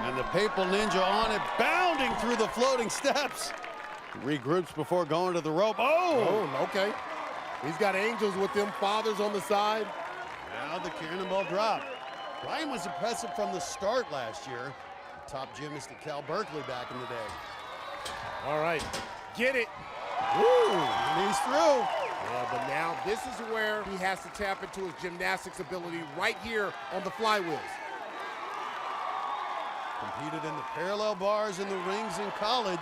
And the Papal Ninja on it, bounding through the floating steps. Regroups before going to the rope. Oh! Oh, okay. He's got angels with him, fathers on the side. Now the cannonball drop. Brian was impressive from the start last year. Top gymnast at Cal Berkeley back in the day. All right, get it. Woo! And he's through. Yeah, but now this is where he has to tap into his gymnastics ability right here on the flywheels. Competed in the parallel bars and the rings in college.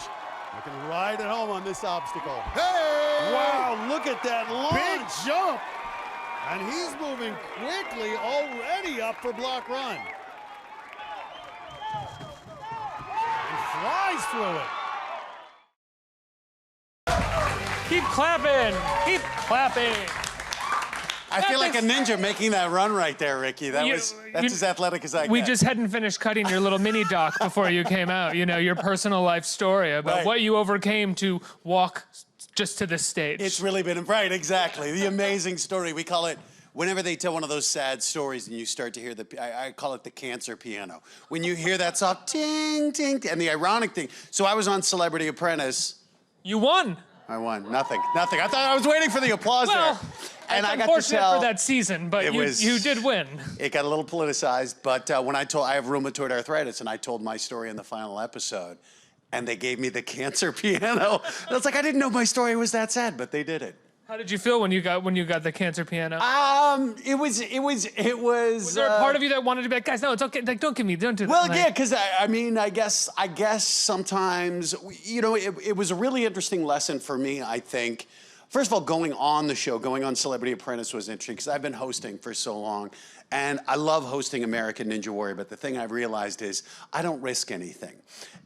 Looking right at home on this obstacle. Hey! Wow, look at that launch. Big jump. And he's moving quickly, already up for block run. And flies through it. Keep clapping. Keep clapping. I feel like a ninja making that run right there, Ricky. That's as athletic as I We get. just hadn't finished cutting your little mini doc before you came out. You know, your personal life story about what you overcame to walk just to this stage. It's really been, right, exactly. The amazing story. We call it, whenever they tell one of those sad stories and you start to hear I call it the cancer piano. When you hear that soft ting, ting, and the ironic thing. So I was on Celebrity Apprentice. You won. I won. Nothing. I thought I was waiting for the applause there. And I got to unfortunate tell, for that season, but you did win. It got a little politicized, but when I have rheumatoid arthritis, and I told my story in the final episode, and they gave me the cancer piano. And I was like, I didn't know my story was that sad, but they did it. How did you feel when you got the cancer piano? It was. Was there a part of you that wanted to be like, guys, no, it's okay. Like, don't do that. Well, yeah, because I mean, I guess sometimes, you know, it was a really interesting lesson for me, I think. First of all, going on the show, going on Celebrity Apprentice was interesting because I've been hosting for so long. And I love hosting American Ninja Warrior, but the thing I've realized is I don't risk anything.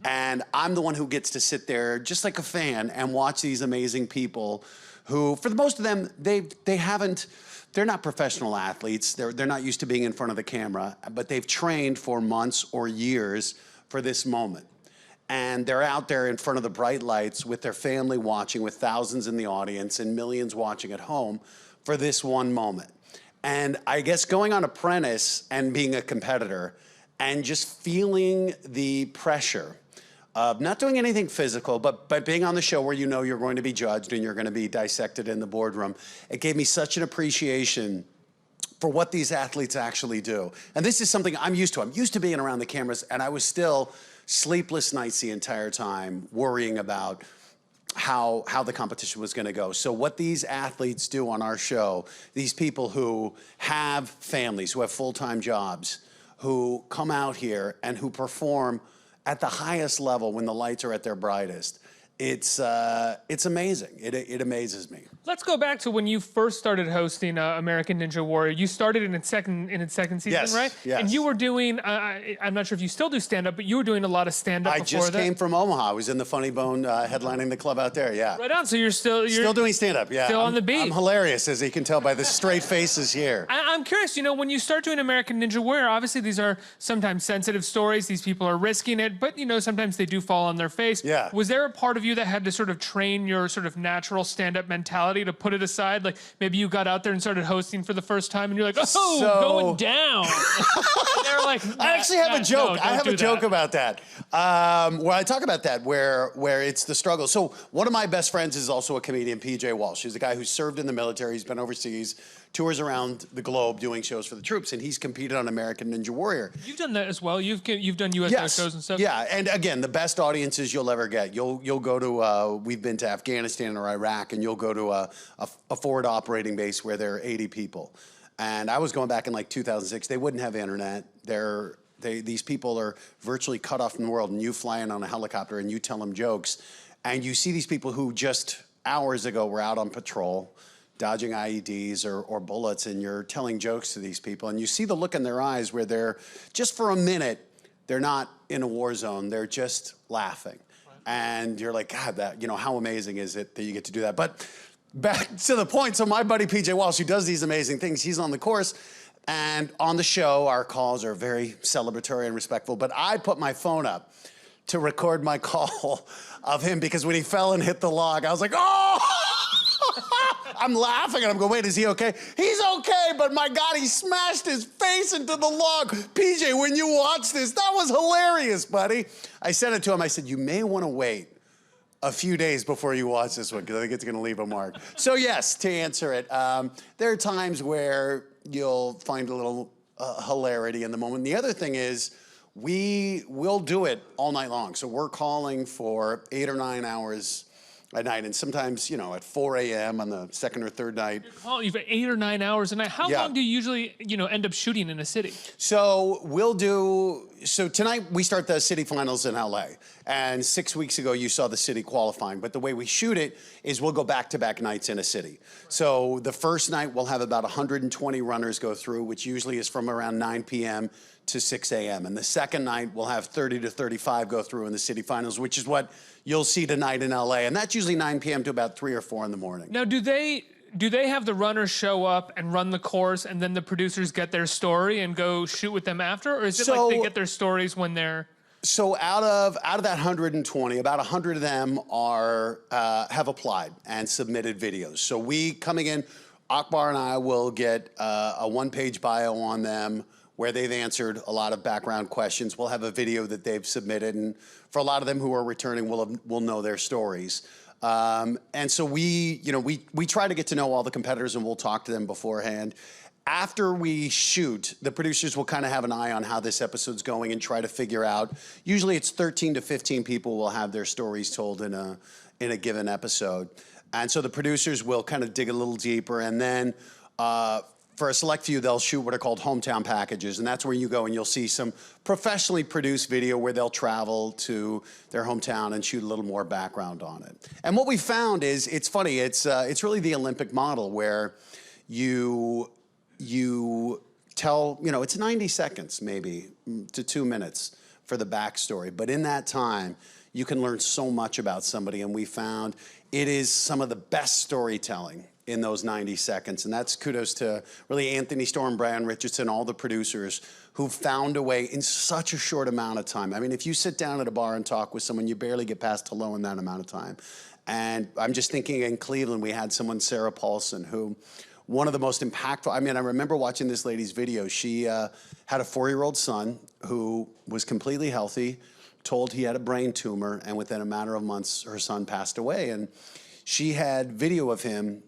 And I'm the one who gets to sit there just like a fan and watch these amazing people who, for the most of them, they're not professional athletes. They're not used to being in front of the camera, but they've trained for months or years for this moment. And they're out there in front of the bright lights with their family watching, with thousands in the audience and millions watching at home for this one moment. And I guess going on Apprentice and being a competitor and just feeling the pressure of not doing anything physical, but being on the show where you know you're going to be judged and you're going to be dissected in the boardroom, it gave me such an appreciation for what these athletes actually do. And this is something I'm used to. I'm used to being around the cameras, and I was still sleepless nights the entire time worrying about how the competition was gonna go. So what these athletes do on our show, these people who have families, who have full-time jobs, who come out here and who perform at the highest level when the lights are at their brightest, it's amazing. It amazes me. Let's go back to when you first started hosting American Ninja Warrior. You started in its second season, yes, right? Yes. And you were doing, I'm not sure if you still do stand-up, but you were doing a lot of stand-up before that. I just came from Omaha. I was in the Funny Bone headlining the club out there, yeah. Right on, so you're still doing stand-up, yeah. Still on the beat. I'm hilarious, as you can tell by the straight faces here. I'm curious, you know, when you start doing American Ninja Warrior, obviously these are sometimes sensitive stories. These people are risking it, but, you know, sometimes they do fall on their face. Yeah. Was there a part of you that had to sort of train your sort of natural stand-up mentality to put it aside? Like maybe you got out there and started hosting for the first time and you're like, oh, going down. And they're like, I actually have a joke. No, I have a joke about that. Where I talk about that, where it's the struggle. So one of my best friends is also a comedian, PJ Walsh. He's a guy who served in the military. He's been overseas, tours around the globe doing shows for the troops, and he's competed on American Ninja Warrior. You've done that as well. You've done U.S. shows and stuff. Yeah, and again, the best audiences you'll ever get. You'll go to, we've been to Afghanistan or Iraq, and you'll go to a forward operating base where there are 80 people. And I was going back in like 2006. They wouldn't have internet. These people are virtually cut off from the world, and you fly in on a helicopter and you tell them jokes. And you see these people who just hours ago were out on patrol, dodging IEDs or bullets, and you're telling jokes to these people. And you see the look in their eyes where they're, just for a minute, they're not in a war zone, they're just laughing. And you're like, God, how amazing is it that you get to do that? But back to the point, so my buddy PJ Walsh, who does these amazing things, he's on the course, and on the show, our calls are very celebratory and respectful, but I put my phone up to record my call of him because when he fell and hit the log, I was like, oh! I'm laughing and I'm going, wait, is he okay? He's okay, but my God, he smashed his face into the log. PJ, when you watch this, that was hilarious, buddy. I said it to him. I said, you may want to wait a few days before you watch this one, because I think it's going to leave a mark. So yes, to answer it, there are times where you'll find a little hilarity in the moment. The other thing is, we will do it all night long. So we're calling for 8 or 9 hours a night, and sometimes, at 4 a.m. on the second or third night. You've got 8 or 9 hours a night. How long do you usually, end up shooting in a city? So tonight we start the city finals in LA, and 6 weeks ago you saw the city qualifying, but the way we shoot it is we'll go back-to-back nights in a city. So the first night we'll have about 120 runners go through, which usually is from around 9 p.m. to 6 a.m. And the second night we'll have 30 to 35 go through in the city finals, which is what you'll see tonight in LA, and that's usually 9 p.m. to about 3 or 4 in the morning. Now, do they have the runners show up and run the course, and then the producers get their story and go shoot with them after, or is it like they get their stories when they're? So out of that 120, about 100 of them have applied and submitted videos. So coming in, Akbar and I will get a one-page bio on them, where they've answered a lot of background questions. We'll have a video that they've submitted, and for a lot of them who are returning, we'll know their stories. And so we try to get to know all the competitors, and we'll talk to them beforehand. After we shoot, the producers will kind of have an eye on how this episode's going and try to figure out. Usually it's 13 to 15 people will have their stories told in a given episode. And so the producers will kind of dig a little deeper, and then for a select few, they'll shoot what are called hometown packages, and that's where you go and you'll see some professionally produced video where they'll travel to their hometown and shoot a little more background on it. And what we found is, it's funny, it's really the Olympic model where you tell, it's 90 seconds maybe to 2 minutes for the backstory, but in that time, you can learn so much about somebody, and we found it is some of the best storytelling in those 90 seconds. And that's kudos to really Anthony Storm, Brian Richardson, all the producers who found a way in such a short amount of time. I mean, if you sit down at a bar and talk with someone, you barely get past hello in that amount of time. And I'm just thinking in Cleveland, we had someone, Sarah Paulson, who one of the most impactful, I remember watching this lady's video. She had a 4-year-old son who was completely healthy, told he had a brain tumor, and within a matter of months, her son passed away. And she had video of him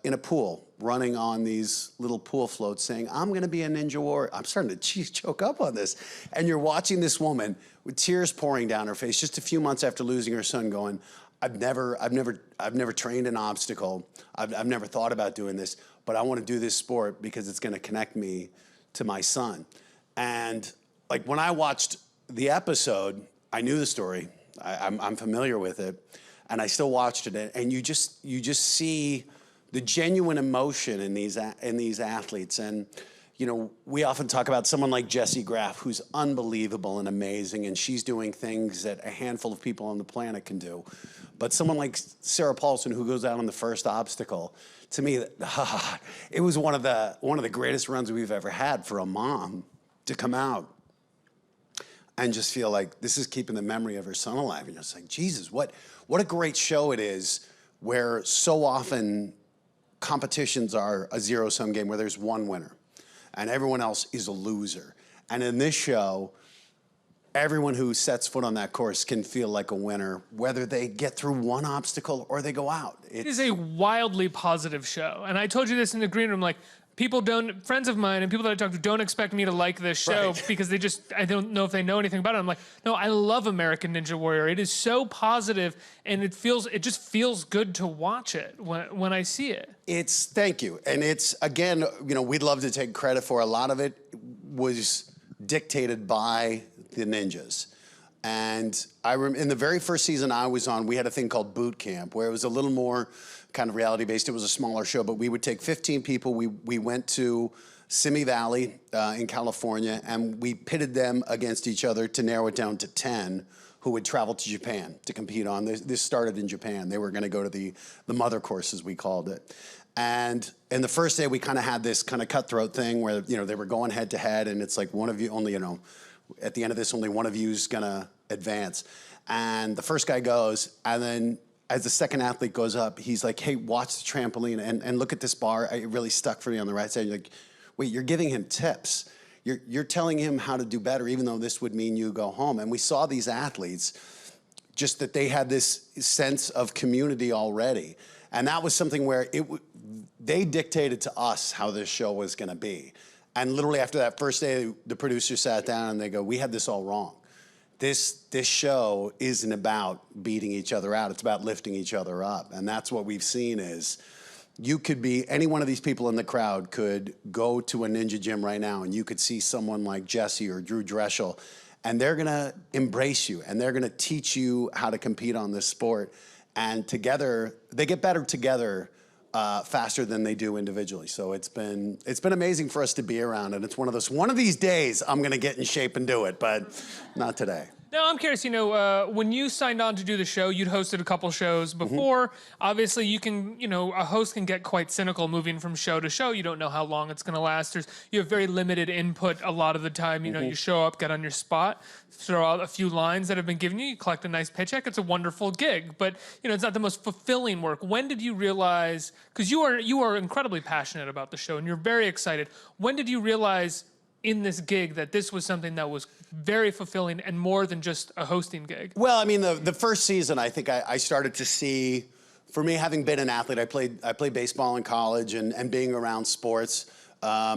in a pool, running on these little pool floats saying, I'm gonna be a ninja warrior. I'm starting to choke up on this. And you're watching this woman with tears pouring down her face just a few months after losing her son going, I've never trained an obstacle. I've never thought about doing this, but I wanna do this sport because it's gonna connect me to my son. And like when I watched the episode, I knew the story, I'm familiar with it, and I still watched it, and you just see the genuine emotion in these athletes. And we often talk about someone like Jessie Graff, who's unbelievable and amazing, and she's doing things that a handful of people on the planet can do. But someone like Sarah Paulson, who goes out on the first obstacle, to me, it was one of the greatest runs we've ever had for a mom to come out and just feel like this is keeping the memory of her son alive. And you're just like, Jesus, what a great show it is, where so often competitions are a zero-sum game where there's one winner and everyone else is a loser. And in this show, everyone who sets foot on that course can feel like a winner, whether they get through one obstacle or they go out. It is a wildly positive show. And I told you this in the green room, like, friends of mine and people that I talk to don't expect me to like this show because I don't know if they know anything about it. I'm like, no, I love American Ninja Warrior. It is so positive, and it just feels good to watch it when I see it. Thank you. And it's, again, we'd love to take credit for a lot of it was dictated by the ninjas. And in the very first season I was on, we had a thing called boot camp, where it was a little more kind of reality-based. It was a smaller show, but we would take 15 people. We went to Simi Valley in California, and we pitted them against each other to narrow it down to 10 who would travel to Japan to compete on. This started in Japan. They were going to go to the mother course, as we called it. And in the first day, we kind of had this kind of cutthroat thing where, they were going head-to-head, and it's like one of you only, at the end of this, only one of you is going to advance. And the first guy goes, and then as the second athlete goes up, he's like, hey, watch the trampoline and look at this bar. It really stuck for me on the right side. You're like, wait, you're giving him tips. You're telling him how to do better, even though this would mean you go home. And we saw these athletes, just that they had this sense of community already. And that was something where they dictated to us how this show was gonna be. And literally after that first day, the producer sat down and they go, we had this all wrong. This show isn't about beating each other out, it's about lifting each other up. And that's what we've seen is, you could be, any one of these people in the crowd could go to a ninja gym right now and you could see someone like Jesse or Drew Dreschel, and they're gonna embrace you and they're gonna teach you how to compete on this sport. And together, they get better together faster than they do individually. So it's been amazing for us to be around, and it's one of these days I'm gonna get in shape and do it, but not today. Now, I'm curious, when you signed on to do the show, you'd hosted a couple shows before. Obviously, you can, a host can get quite cynical moving from show to show. You don't know how long it's going to last. You have very limited input a lot of the time. You show up, get on your spot, throw out a few lines that have been given you, you collect a nice paycheck. It's a wonderful gig, but, it's not the most fulfilling work. When did you realize, because you are incredibly passionate about the show and you're very excited. When did you realize in this gig that this was something that was very fulfilling and more than just a hosting gig? Well, I mean, the first season, I think I started to see, for me, having been an athlete, I played baseball in college and being around sports,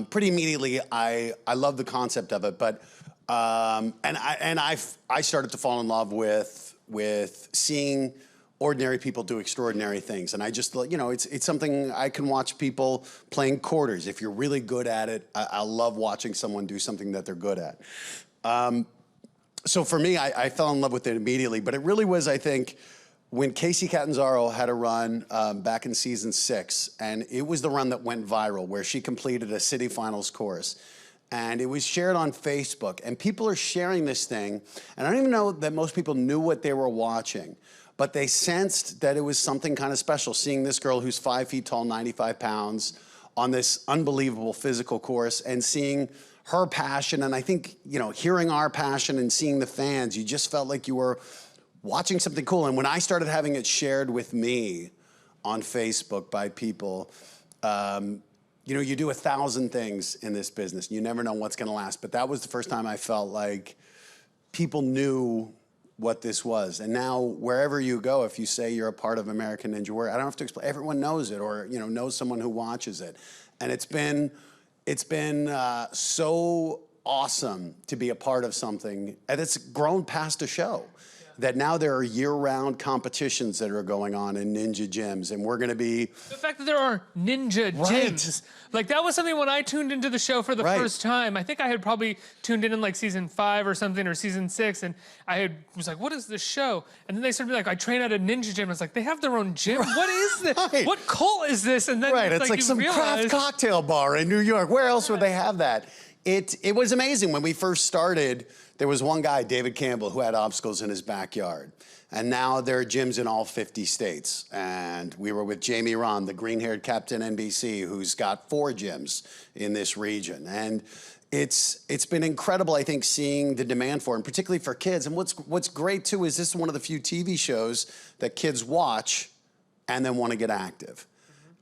pretty immediately, I loved the concept of it, but, I started to fall in love with seeing ordinary people do extraordinary things. And I just thought, it's something I can watch people playing quarters. If you're really good at it, I love watching someone do something that they're good at. So for me, I fell in love with it immediately, but it really was, I think, when Casey Catanzaro had a run back in season 6, and it was the run that went viral, where she completed a city finals course. And it was shared on Facebook, and people are sharing this thing, and I don't even know that most people knew what they were watching, but they sensed that it was something kind of special, seeing this girl who's 5 feet tall, 95 pounds, on this unbelievable physical course, and seeing her passion, and I think, hearing our passion and seeing the fans, you just felt like you were watching something cool. And when I started having it shared with me on Facebook by people, you do 1,000 things in this business. You never know what's gonna last, but that was the first time I felt like people knew what this was. And now, wherever you go, if you say you're a part of American Ninja Warrior, I don't have to explain, everyone knows it, or knows someone who watches it. And it's been so awesome to be a part of something, and it's grown past a show. That now there are year-round competitions that are going on in ninja gyms, and we're gonna be... The fact that there are ninja gyms. Like, that was something when I tuned into the show for the first time. I think I had probably tuned in like season 5 or something, or season 6, and was like, what is this show? And then they started to be like, I train at a ninja gym. I was like, they have their own gym? What is this? What cult is this? And then it's like some craft cocktail bar in New York. Where else would they have that? It was amazing. When we first started, there was one guy, David Campbell, who had obstacles in his backyard. And now there are gyms in all 50 states. And we were with Jamie Ron, the green-haired captain NBC, who's got 4 gyms in this region. And it's been incredible, I think, seeing the demand for it, and particularly for kids. And what's great, too, is this is one of the few TV shows that kids watch and then want to get active.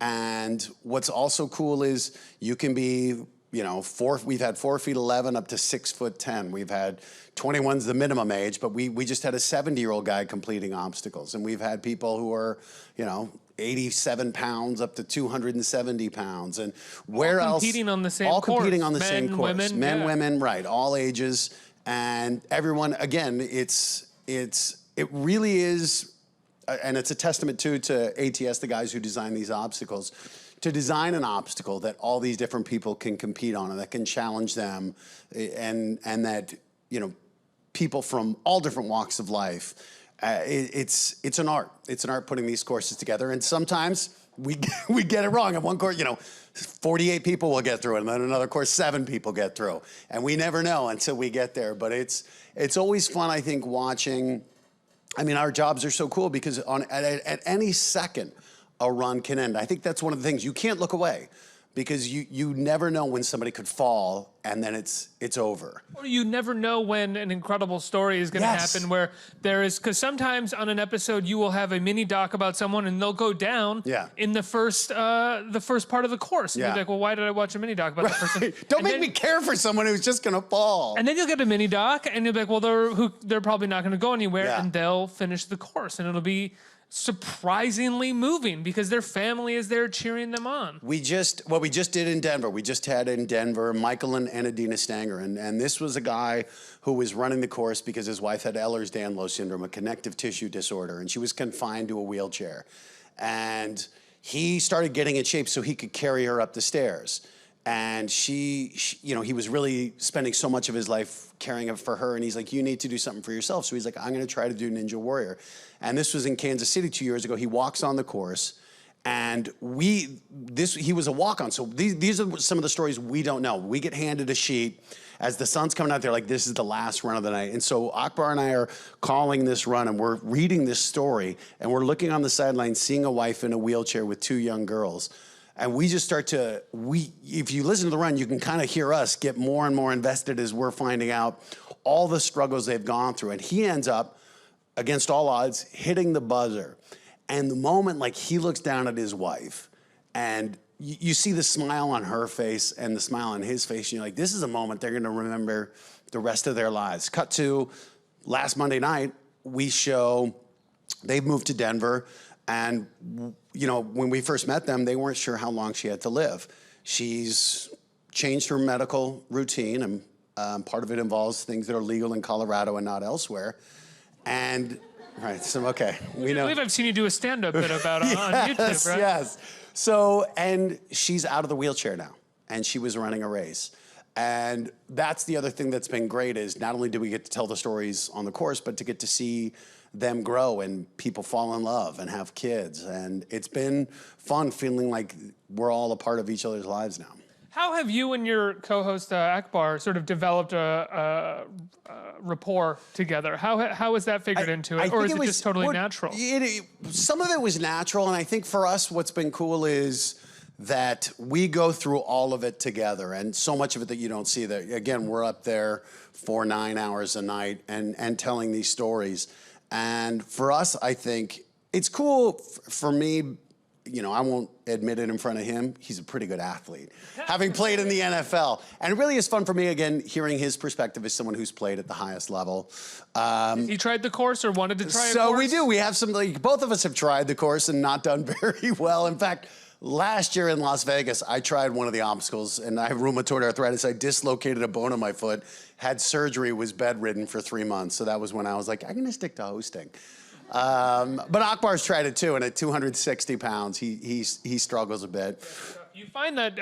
And what's also cool is you can be... we've had 4 feet 11 up to 6 foot 10. We've had 21's the minimum age, but we just had a 70-year-old guy completing obstacles. And we've had people who are, 87 pounds up to 270 pounds. And where else? All competing on the same course. All competing on the same course. Women, Men, women, right, all ages. And everyone, again, it really is, and it's a testament too to ATS, the guys who design these obstacles, to design an obstacle that all these different people can compete on and that can challenge them, and that, people from all different walks of life. It's an art. It's an art putting these courses together, and sometimes we get it wrong. At one course, 48 people will get through it, and then another course, 7 people get through, and we never know until we get there. But it's always fun, I think, watching. I mean, our jobs are so cool because at any second, a run can end. I think that's one of the things. You can't look away. because you never know when somebody could fall and then it's over. Or you never know when an incredible story is going to Yes. happen where there is, because sometimes on an episode you will have a mini doc about someone and they'll go down Yeah. in the first part of the course. And Yeah. you'll be like, well, why did I watch a mini doc about that person? Don't And make then- me care for someone who's just gonna fall. And then you'll get a mini doc and you'll be like, well, they're probably not going to go anywhere, Yeah. and they'll finish the course and it'll be surprisingly moving because their family is there cheering them on. We just did in Denver. We just had in Denver Michael and Adina Stanger, and this was a guy who was running the course because his wife had Ehlers-Danlos syndrome, a connective tissue disorder, and she was confined to a wheelchair. And he started getting in shape so he could carry her up the stairs. And she, he was really spending so much of his life caring for her. And he's like, you need to do something for yourself. So he's like, I'm going to try to do Ninja Warrior. And this was in Kansas City 2 years ago. He walks on the course. And he was a walk-on. So these are some of the stories we don't know. We get handed a sheet as the sun's coming out there, like, this is the last run of the night. And so Akbar and I are calling this run, and we're reading this story, and we're looking on the sideline, seeing a wife in a wheelchair with 2 young girls. And we just start to, if you listen to the run, you can kind of hear us get more and more invested as we're finding out all the struggles they've gone through. And he ends up, against all odds, hitting the buzzer. And the moment, like, he looks down at his wife, and you see the smile on her face and the smile on his face, and you're like, this is a moment they're gonna remember the rest of their lives. Cut to last Monday night, we show they've moved to Denver, and when we first met them, they weren't sure how long she had to live. She's changed her medical routine, and part of it involves things that are legal in Colorado and not elsewhere. And, right, so, okay, we know. I believe I've seen you do a stand-up bit about it on YouTube, right? Yes. So, and she's out of the wheelchair now, and she was running a race. And that's the other thing that's been great is not only do we get to tell the stories on the course, but to get to see them grow and people fall in love and have kids. And it's been fun feeling like we're all a part of each other's lives now. How have you and your co-host Akbar sort of developed a rapport together? How has that figured into it, or is it just totally natural? Some of it was natural, and I think for us, what's been cool is that we go through all of it together, and so much of it that you don't see. That again, we're up there for 9 hours a night and telling these stories. And for us, I think it's cool for me. I won't admit it in front of him. He's a pretty good athlete, having played in the NFL. And it really is fun for me, again, hearing his perspective as someone who's played at the highest level. He tried the course or wanted to try a course? So we do. We have some, both of us have tried the course and not done very well. In fact, last year in Las Vegas, I tried one of the obstacles, and I have rheumatoid arthritis. I dislocated a bone in my foot, had surgery, was bedridden for 3 months. So that was when I was like, I'm going to stick to hosting. But Akbar's tried it too, and at 260 pounds, he struggles a bit. You find that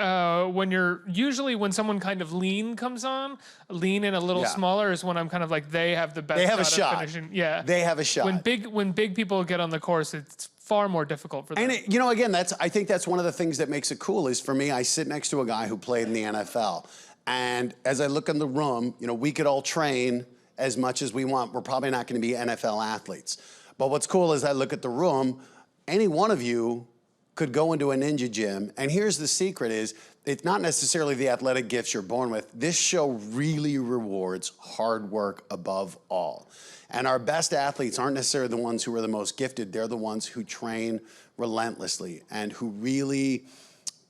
when someone kind of lean comes on, lean and a little smaller is when I'm kind of like, they have the best They have a shot. shot. Of finishing. Yeah. They have a shot. When big people get on the course, it's far more difficult for them. And again, I think that's one of the things that makes it cool is for me, I sit next to a guy who played in the NFL. And as I look in the room, we could all train as much as we want. We're probably not going to be NFL athletes. But what's cool is I look at the room, any one of you could go into a ninja gym, and here's the secret is, it's not necessarily the athletic gifts you're born with. This show really rewards hard work above all. And our best athletes aren't necessarily the ones who are the most gifted, they're the ones who train relentlessly and who really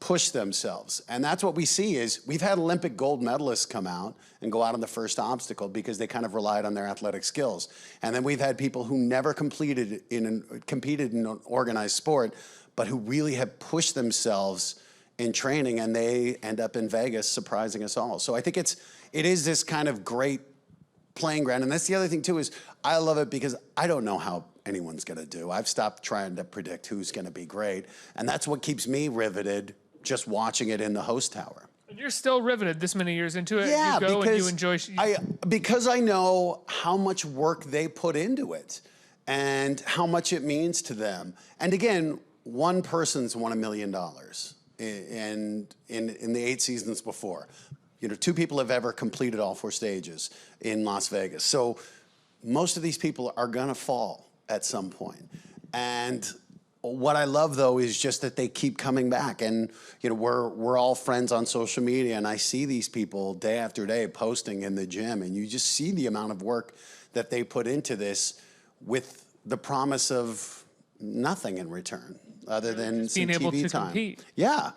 push themselves. And that's what we see is we've had Olympic gold medalists come out and go out on the first obstacle because they kind of relied on their athletic skills. And then we've had people who never competed in an organized sport, but who really have pushed themselves in training, and they end up in Vegas surprising us all. So I think it is this kind of great playing ground. And that's the other thing too is I love it because I don't know how anyone's gonna do. I've stopped trying to predict who's gonna be great. And that's what keeps me riveted just watching it in the host tower. You're still riveted this many years into it. Yeah, you go because and you enjoy. Because I know how much work they put into it and how much it means to them. And again, one person's won $1 million in the 8 seasons before. 2 people have ever completed all 4 stages in Las Vegas. So most of these people are gonna fall at some point. And what I love though is just that they keep coming back, and we're all friends on social media, and I see these people day after day posting in the gym, and you just see the amount of work that they put into this with the promise of nothing in return other than some being able TV to time. compete. Yeah,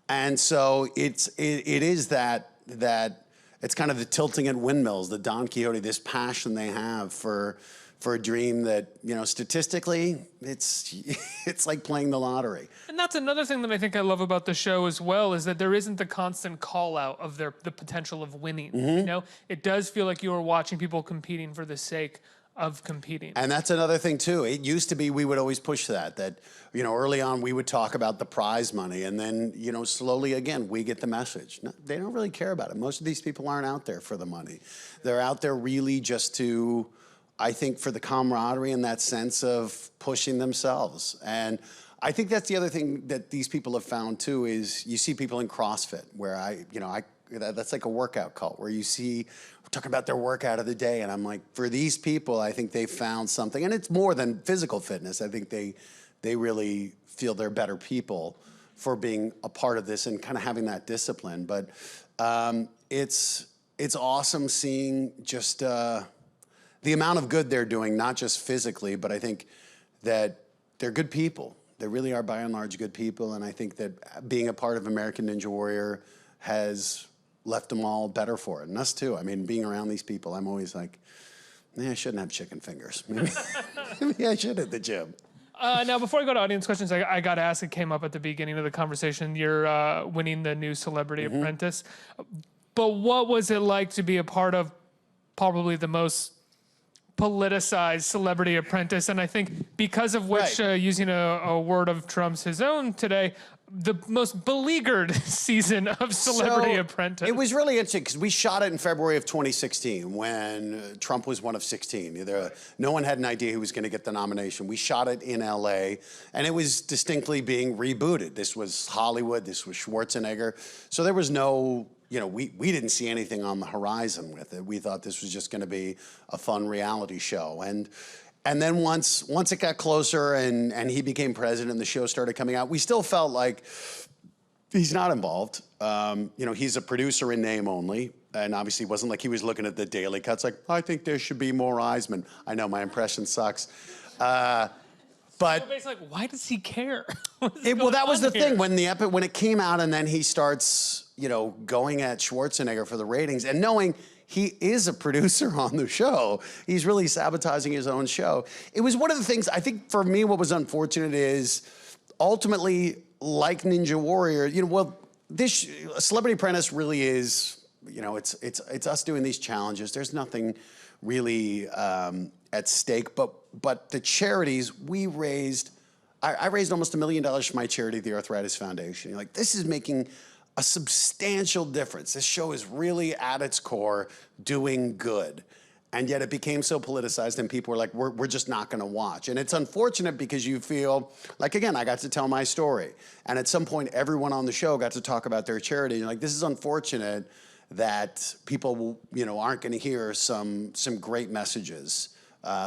and so it is that it's kind of the tilting at windmills, the Don Quixote, this passion they have for a dream that, statistically, it's like playing the lottery. And that's another thing that I think I love about the show as well, is that there isn't the constant call out of the potential of winning. It does feel like you are watching people competing for the sake of competing. And that's another thing too. It used to be we would always push that early on we would talk about the prize money, and then slowly again we get the message. No, they don't really care about it. Most of these people aren't out there for the money. They're out there really just to, I think, for the camaraderie and that sense of pushing themselves. And I think that's the other thing that these people have found too, is you see people in CrossFit where that's like a workout cult where you see talking about their workout of the day, and I'm like, for these people, I think they found something, and it's more than physical fitness. I think they really feel they're better people for being a part of this and kind of having that discipline. But it's awesome seeing just the amount of good they're doing, not just physically, but I think that they're good people. They really are, by and large, good people, and I think that being a part of American Ninja Warrior has left them all better for it, and us too. I mean, being around these people, I'm always like, I shouldn't have chicken fingers. Maybe I should at the gym. Now, before I go to audience questions, I got to ask, it came up at the beginning of the conversation, you're winning the new Celebrity Apprentice. But what was it like to be a part of probably the most politicized Celebrity Apprentice? And I think because of which, using a word of Trump's his own today, the most beleaguered season of Celebrity Apprentice. It was really interesting because we shot it in February of 2016 when Trump was one of 16. No one had an idea who was going to get the nomination. We shot it in LA, and it was distinctly being rebooted. This was Hollywood. This was Schwarzenegger. So there was no, we didn't see anything on the horizon with it. We thought this was just going to be a fun reality show. And then once it got closer and he became president and the show started coming out, we still felt like he's not involved. He's a producer in name only. And obviously it wasn't like he was looking at the daily cuts like, I think there should be more Iseman. I know my impression sucks. But basically, like, why does he care? Well, that was the thing when it came out, and then he starts, going at Schwarzenegger for the ratings, and knowing he is a producer on the show, he's really sabotaging his own show. It was one of the things, I think for me, what was unfortunate is ultimately, like Ninja Warrior, this Celebrity Apprentice really is, it's us doing these challenges. There's nothing really at stake, but the charities we raised, I raised almost $1 million for my charity, the Arthritis Foundation. Like, this is making a substantial difference. This show is really at its core doing good. And yet it became so politicized and people were like, we're just not gonna watch. And it's unfortunate because you feel, like again, I got to tell my story. And at some point, everyone on the show got to talk about their charity. And you're like, this is unfortunate that people, aren't gonna hear some great messages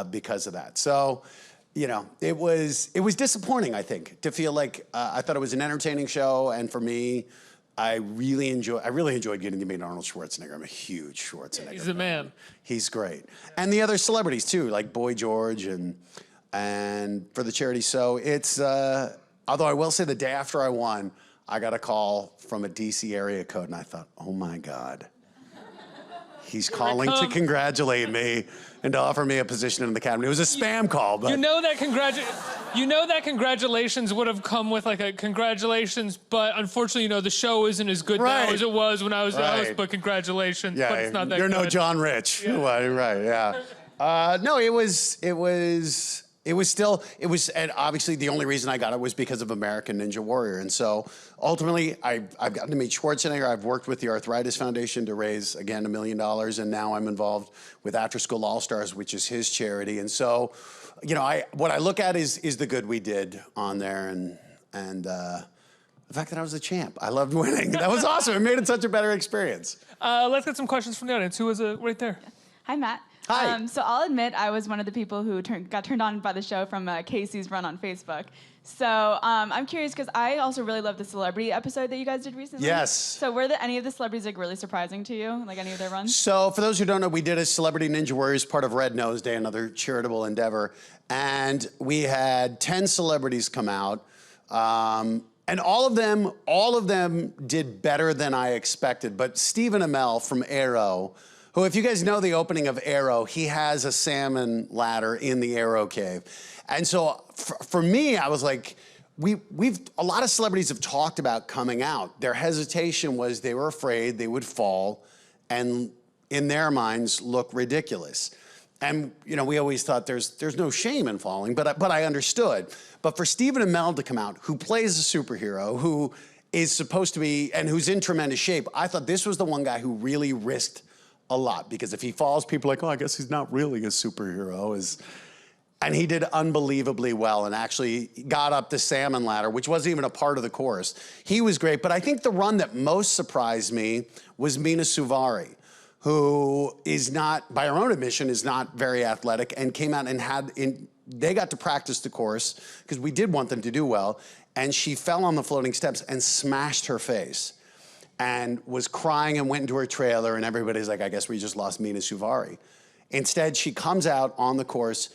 because of that. So, it was disappointing, I think, to feel like I thought it was an entertaining show, and for me, I really enjoyed getting to meet Arnold Schwarzenegger. I'm a huge Schwarzenegger He's the man. He's great. And the other celebrities too, like Boy George and for the charity. So it's, although I will say the day after I won, I got a call from a DC area code and I thought, oh my God, he's calling to congratulate me and to offer me a position in the cabinet. It was a spam call, but. You know that congratulations would have come with like a congratulations, but unfortunately, the show isn't as good now as it was when I was the host, but congratulations, but it's not that you're good. no John Rich. Yeah. Right, yeah. No, it was, and obviously the only reason I got it was because of American Ninja Warrior. And so ultimately, I've gotten to meet Schwarzenegger. I've worked with the Arthritis Foundation to raise, again, $1 million. And now I'm involved with After School All-Stars, which is his charity. And so, what I look at is the good we did on there and the fact that I was the champ. I loved winning. That was awesome. It made it such a better experience. Let's get some questions from the audience. Who was it right there? Hi, Matt. Hi. So I'll admit I was one of the people who got turned on by the show from Casey's run on Facebook. So I'm curious because I also really love the celebrity episode that you guys did recently. Yes. So were any of the celebrities like really surprising to you, like any of their runs? So for those who don't know, we did a Celebrity Ninja Warriors, part of Red Nose Day, another charitable endeavor. And we had 10 celebrities come out. And all of them did better than I expected. But Stephen Amell from Arrow, who, if you guys know the opening of Arrow, he has a salmon ladder in the Arrow cave. And so for me, I was like, a lot of celebrities have talked about coming out. Their hesitation was they were afraid they would fall and in their minds look ridiculous. And we always thought there's no shame in falling, but I understood. But for Stephen Amell to come out, who plays a superhero, who is supposed to be, and who's in tremendous shape, I thought this was the one guy who really risked a lot, because if he falls, people are like, oh, I guess he's not really a superhero. And he did unbelievably well and actually got up the salmon ladder, which wasn't even a part of the course. He was great, but I think the run that most surprised me was Mina Suvari, who is not, by her own admission, is not very athletic, and came out and they got to practice the course, because we did want them to do well, and she fell on the floating steps and smashed her face and was crying and went into her trailer, and everybody's like, I guess we just lost Mina Suvari. Instead, she comes out on the course,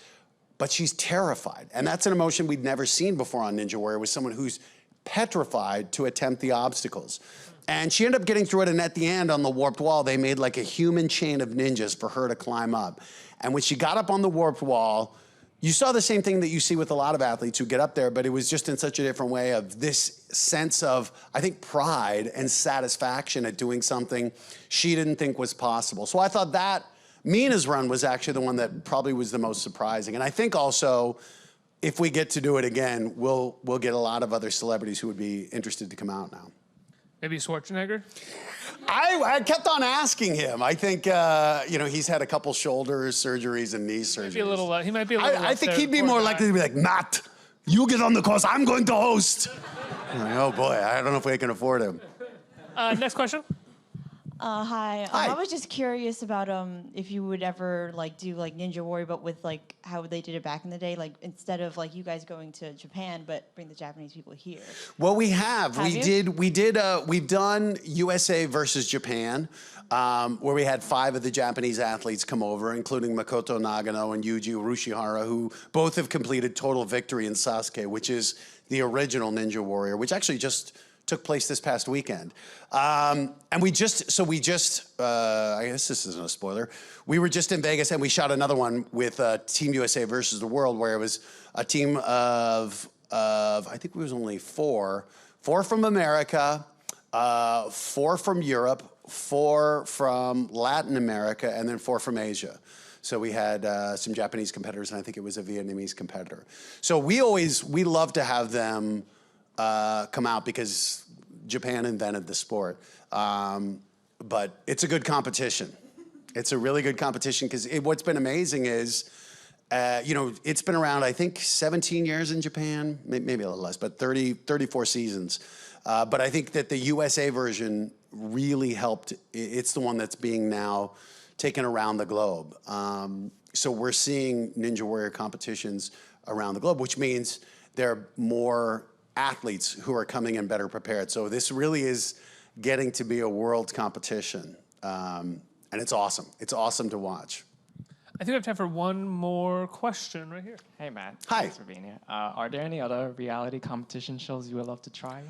but she's terrified. And that's an emotion we'd never seen before on Ninja Warrior, with someone who's petrified to attempt the obstacles. And she ended up getting through it, and at the end on the warped wall, they made like a human chain of ninjas for her to climb up. And when she got up on the warped wall, you saw the same thing that you see with a lot of athletes who get up there, but it was just in such a different way, of this sense of, I think, pride and satisfaction at doing something she didn't think was possible. So I thought that Mina's run was actually the one that probably was the most surprising. And I think also, if we get to do it again, we'll get a lot of other celebrities who would be interested to come out now. Maybe Schwarzenegger? I kept on asking him. I think, he's had a couple shoulder surgeries and knee surgeries. He might be a little I think he'd be more likely to be like, Matt, you get on the course, I'm going to host. I'm like, oh boy, I don't know if we can afford him. Next question. Hi. Hi. I was just curious about if you would ever do Ninja Warrior, but with how they did it back in the day, instead of you guys going to Japan, but bring the Japanese people here. Well, we have. Have We've done USA versus Japan, where we had 5 of the Japanese athletes come over, including Makoto Nagano and Yuji Urushihara, who both have completed Total Victory in Sasuke, which is the original Ninja Warrior, which actually just took place this past weekend. And I guess this isn't a spoiler, we were just in Vegas and we shot another one with Team USA versus the World, where it was a team of I think it was only 4 from America, 4 from Europe, 4 from Latin America, and then 4 from Asia. So we had some Japanese competitors, and I think it was a Vietnamese competitor. So we love to have them come out, because Japan invented the sport. But it's a good competition. It's a really good competition, because what's been amazing is, it's been around, I think, 17 years in Japan, maybe a little less, but 34 seasons. But I think that the USA version really helped. It's the one that's being now taken around the globe. So we're seeing Ninja Warrior competitions around the globe, which means there are more athletes who are coming in better prepared. So this really is getting to be a world competition. And it's awesome. It's awesome to watch. I think we have time for one more question right here. Hey, Matt. Hi. Thanks for being here. Are there any other reality competition shows you would love to try?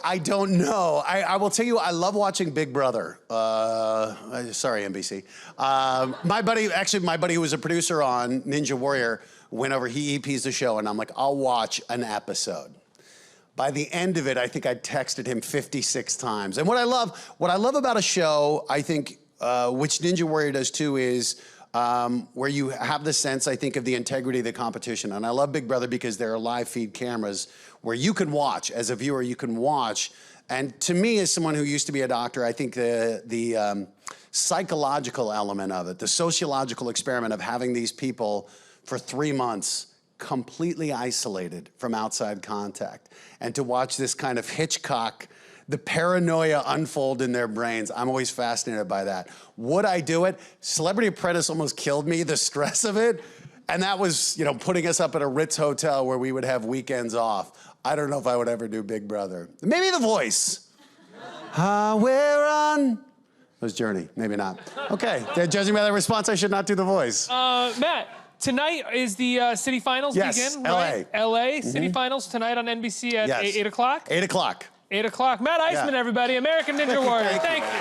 I don't know. I will tell you, I love watching Big Brother. Sorry, NBC. My buddy who was a producer on Ninja Warrior went over, he EPs the show, and I'm like, I'll watch an episode. By the end of it, I think I texted him 56 times. And what I love about a show, I think, which Ninja Warrior does too, is where you have the sense, I think, of the integrity of the competition. And I love Big Brother because there are live feed cameras where you can watch, as a viewer, you can watch. And to me, as someone who used to be a doctor, I think the psychological element of it, the sociological experiment of having these people for 3 months completely isolated from outside contact, and to watch this kind of Hitchcock, the paranoia unfold in their brains. I'm always fascinated by that. Would I do it? Celebrity Apprentice almost killed me, the stress of it. And that was, putting us up at a Ritz hotel where we would have weekends off. I don't know if I would ever do Big Brother. Maybe The Voice. We're on. Was Journey, maybe not. Okay, judging by that response, I should not do The Voice. Matt, tonight is the city finals begin, right? LA. City finals tonight on NBC at 8 o'clock? 8 o'clock. 8 o'clock. Matt Iseman, everybody. American Ninja Warrior. Thank you.